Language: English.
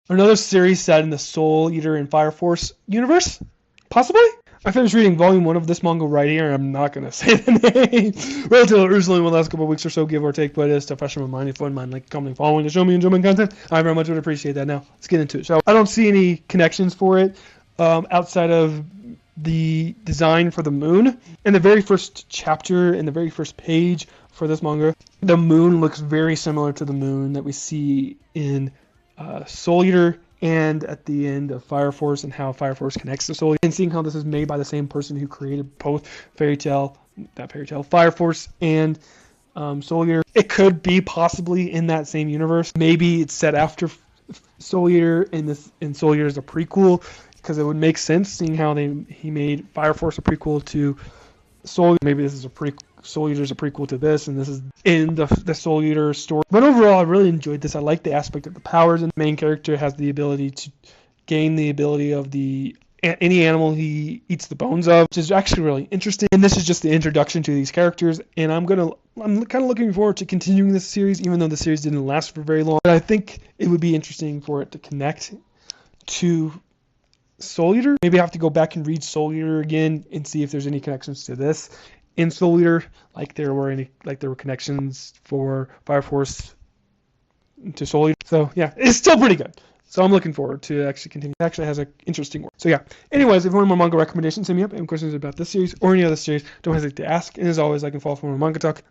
Another series set in the Soul Eater and Fire Force universe? Possibly? I finished reading volume 1 of this manga right here. I'm not going to say the name. Relatively recently in the last couple of weeks or so, give or take, but it's to fresh my mind. If you wouldn't mind like commenting, following the Show Me Enjoyment content, I very much would appreciate that. Now, let's get into it. So, I don't see any connections for it outside of the design for the moon. In the very first chapter, in the very first page for this manga, the moon looks very similar to the moon that we see in Soul Eater and at the end of Fire Force, and how Fire Force connects to Soul Eater, and seeing how this is made by the same person who created both Fire Force and Soul Eater. It could be possibly in that same universe. Maybe it's set after Soul Eater, and Soul Eater is a prequel, because it would make sense seeing how he made Fire Force a prequel to Soul Eater. Maybe this is Soul Eater is a prequel to this, and this is in the Soul Eater story. But overall, I really enjoyed this. I like the aspect of the powers, and the main character has the ability to gain the ability of any animal he eats the bones of, which is actually really interesting. And this is just the introduction to these characters, and I'm kind of looking forward to continuing this series, even though the series didn't last for very long. But I think it would be interesting for it to connect to Soul Eater. Maybe I have to go back and read Soul Eater again and see if there's any connections to this in Soul Eater, like there were connections for Fire Force to Soul Eater. So yeah, it's still pretty good. So I'm looking forward to actually continue. It actually has an interesting work. So yeah. Anyways, if you want more manga recommendations, hit me up. Any questions about this series or any other series, don't hesitate to ask. And as always, I can follow for more manga talk.